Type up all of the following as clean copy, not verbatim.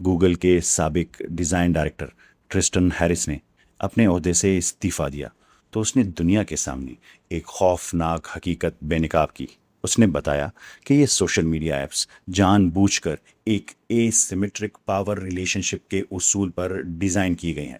Google के साबिक design director Tristan Harris ने अपने ओहदे से इस्तीफ़ा दिया तो उसने दुनिया के सामने एक खौफनाक हकीकत बेनकाब की। उसने बताया कि ये सोशल मीडिया ऐप्स जानबूझकर एक एसिमेट्रिक पावर रिलेशनशिप के उसूल पर डिज़ाइन की गई हैं।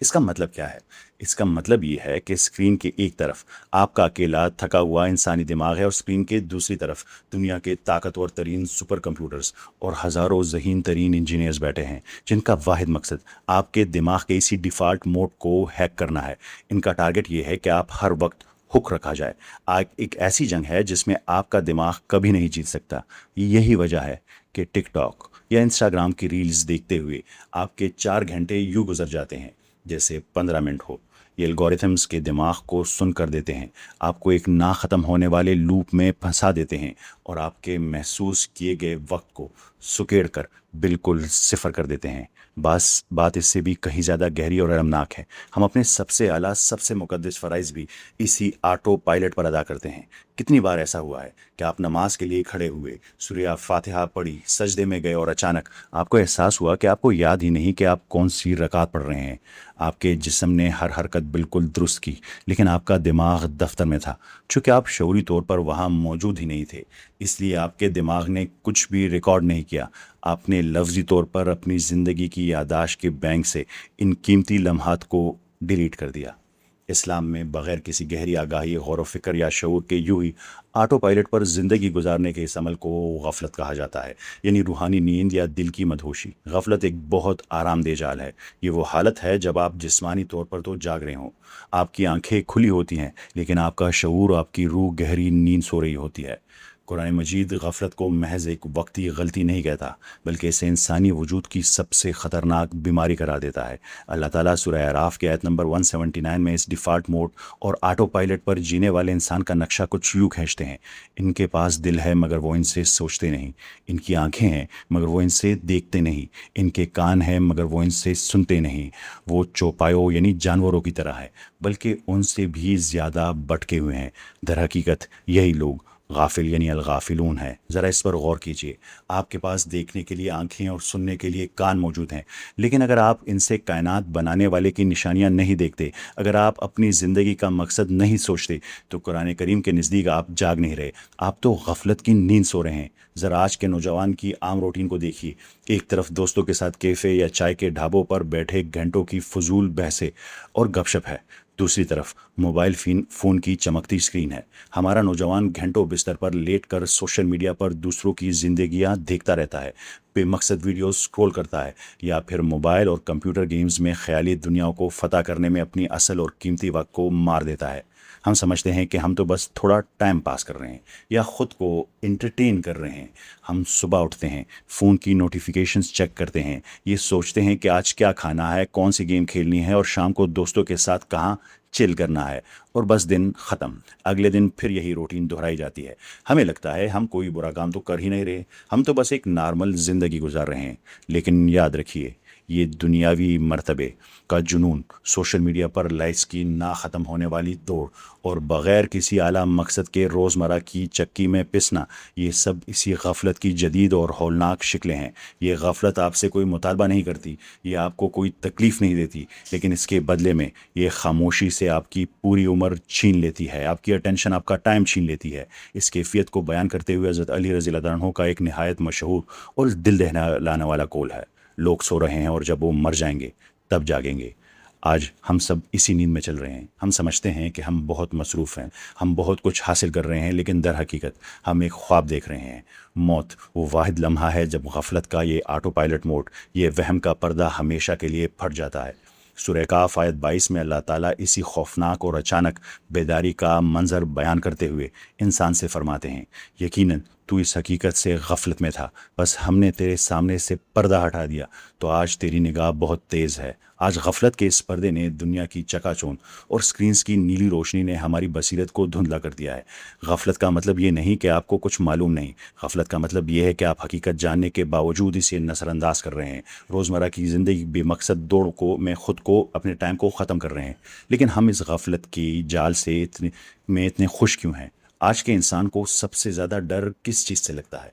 इसका मतलब क्या है? इसका मतलब ये है कि स्क्रीन के एक तरफ आपका अकेला थका हुआ इंसानी दिमाग है और स्क्रीन के दूसरी तरफ दुनिया के ताकतवर तरीन सुपर कंप्यूटर्स और हज़ारों ज़हीन तरीन इंजीनियर्स बैठे हैं जिनका वाहिद मकसद आपके दिमाग के इसी डिफ़ॉल्ट मोड को हैक करना है। इनका टारगेट ये है कि आप हर वक्त हुक रखा जाए। आज एक ऐसी जंग है जिसमें आपका दिमाग कभी नहीं जीत सकता। यही वजह है कि टिकटॉक या इंस्टाग्राम की रील्स देखते हुए आपके 4 घंटे यूं गुजर जाते हैं जैसे 15 मिनट हो। ये एल्गोरिथम्स के दिमाग को सुन कर देते हैं, आपको एक ना ख़त्म होने वाले लूप में फंसा देते हैं और आपके महसूस किए गए वक्त को सुकेड़ कर बिल्कुल सिफर कर देते हैं। बस बात इससे भी कहीं ज़्यादा गहरी और अरमनाक है। हम अपने सबसे आला सबसे मुकद्दस फ़राइज़ भी इसी ऑटो पायलट पर अदा करते हैं। कितनी बार ऐसा हुआ है कि आप नमाज के लिए खड़े हुए, सूरह फातिहा पढ़ी, सजदे में गए और अचानक आपको एहसास हुआ कि आपको याद ही नहीं कि आप कौन सी रकात पढ़ रहे हैं। आपके जिस्म ने हर हरकत बिल्कुल दुरुस्त की, लेकिन आपका दिमाग दफ्तर में था। चूँकि आप शऊरी तौर पर वहाँ मौजूद ही नहीं थे, इसलिए आपके दिमाग ने कुछ भी रिकॉर्ड नहीं किया। आपने लफ्ज़ी तौर पर अपनी ज़िंदगी की याददाश्त के बैंक से इन कीमती लम्हात को डिलीट कर दिया। इस्लाम में बग़ैर किसी गहरी आगाही, गौर व फ़िक्र या शऊर के यूं ही ऑटो पायलट पर ज़िंदगी गुजारने के इस अमल को गफलत कहा जाता है, यानी रूहानी नींद या दिल की मदहोशी। गफलत एक बहुत आरामदेह जाल है। ये वो हालत है जब आप जिस्मानी तौर पर तो जाग रहे हों, आपकी आंखें खुली होती हैं, लेकिन आपका शऊर, आपकी रूह गहरी नींद सो रही होती है। कुरान मजीद गफलत को महज एक वक्ती गलती नहीं कहता, बल्कि इसे इंसानी वजूद की सबसे ख़तरनाक बीमारी करार देता है। अल्लाह ताला सूरह आराफ के आयत नंबर 179 में इस डिफ़ॉल्ट मोड और ऑटो पायलट पर जीने वाले इंसान का नक्शा कुछ यूँ खींचते हैं। इनके पास दिल है मगर वो इनसे सोचते नहीं, इनकी आंखें हैं मगर वो इनसे देखते नहीं, इनके कान हैं मगर वो इनसे सुनते नहीं। वो चौपायों यानी जानवरों की तरह है, बल्कि उनसे भी ज़्यादा भटके हुए हैं। दर हकीकत यही लोग गाफिल यानी अलगाफिलून है। ज़रा इस पर गौर कीजिए। आपके पास देखने के लिए आंखें और सुनने के लिए कान मौजूद हैं, लेकिन अगर आप इनसे कायनात बनाने वाले की निशानियां नहीं देखते, अगर आप अपनी ज़िंदगी का मकसद नहीं सोचते, तो कुरान करीम के नज़दीक आप जाग नहीं रहे, आप तो गफलत की नींद सो रहे हैं। ज़रा आज के नौजवान की आम रूटीन को देखिए। एक तरफ दोस्तों के साथ कैफ़े या चाय के ढाबों पर बैठे घंटों की फजूल बहसें और गपशप है, दूसरी तरफ मोबाइल फ़ोन की चमकती स्क्रीन है। हमारा नौजवान घंटों बिस्तर पर लेटकर सोशल मीडिया पर दूसरों की जिंदगियां देखता रहता है, बेमकसद वीडियो स्क्रॉल करता है, या फिर मोबाइल और कंप्यूटर गेम्स में ख्याली दुनियाओं को फतह करने में अपनी असल और कीमती वक्त को मार देता है। हम समझते हैं कि हम तो बस थोड़ा टाइम पास कर रहे हैं या ख़ुद को इंटरटेन कर रहे हैं। हम सुबह उठते हैं, फ़ोन की नोटिफिकेशंस चेक करते हैं, ये सोचते हैं कि आज क्या खाना है, कौन सी गेम खेलनी है और शाम को दोस्तों के साथ कहाँ चिल करना है, और बस दिन ख़त्म। अगले दिन फिर यही रूटीन दोहराई जाती है। हमें लगता है हम कोई बुरा काम तो कर ही नहीं रहे, हम तो बस एक नॉर्मल ज़िंदगी गुजार रहे हैं। लेकिन याद रखिए, ये दुनियावी मर्तबे का जुनून, सोशल मीडिया पर लाइक्स की ना ख़त्म होने वाली दौड़ और बग़ैर किसी आला मकसद के रोज़मर्रा की चक्की में पिसना, ये सब इसी गफलत की जदीद और हौलनाक शिकलें हैं। ये गफलत आपसे कोई मुतालबा नहीं करती, ये आपको कोई तकलीफ़ नहीं देती, लेकिन इसके बदले में ये खामोशी से आपकी पूरी उम्र छीन लेती है, आपकी अटेंशन, आपका टाइम छीन लेती है। इस कैफियत को बयान करते हुए हज़रत अली रज़ी अल्लाह अन्हु का एक नहायत मशहूर और दिल दहलाने वाला कौल है, लोग सो रहे हैं और जब वो मर जाएंगे तब जागेंगे। आज हम सब इसी नींद में चल रहे हैं। हम समझते हैं कि हम बहुत मसरूफ़ हैं, हम बहुत कुछ हासिल कर रहे हैं, लेकिन दर हकीकत हम एक ख्वाब देख रहे हैं। मौत वो वाहिद लम्हा है जब गफलत का ये ऑटो पायलट मोड, ये वहम का पर्दा हमेशा के लिए फट जाता है। सूरह काफ आयत 22 में अल्लाह ताला इसी खौफनाक और अचानक बेदारी का मंजर बयान करते हुए इंसान से फरमाते हैं, यकीनन तू इस हकीकत से गफलत में था, बस हमने तेरे सामने से पर्दा हटा दिया, तो आज तेरी निगाह बहुत तेज़ है। आज गफलत के इस पर्दे ने दुनिया की चकाचौंध और स्क्रीन्स की नीली रोशनी ने हमारी बसीरत को धुंधला कर दिया है। गफलत का मतलब ये नहीं कि आपको कुछ मालूम नहीं, गफलत का मतलब ये है कि आप हकीकत जानने के बावजूद इसे नज़रअंदाज कर रहे हैं। रोज़मर्रा की ज़िंदगी बेमकसद दौड़ को में ख़ुद को, अपने टाइम को ख़त्म कर रहे हैं। लेकिन हम इस गफलत की जाल से इतने खुश क्यों हैं? आज के इंसान को सबसे ज़्यादा डर किस चीज़ से लगता है?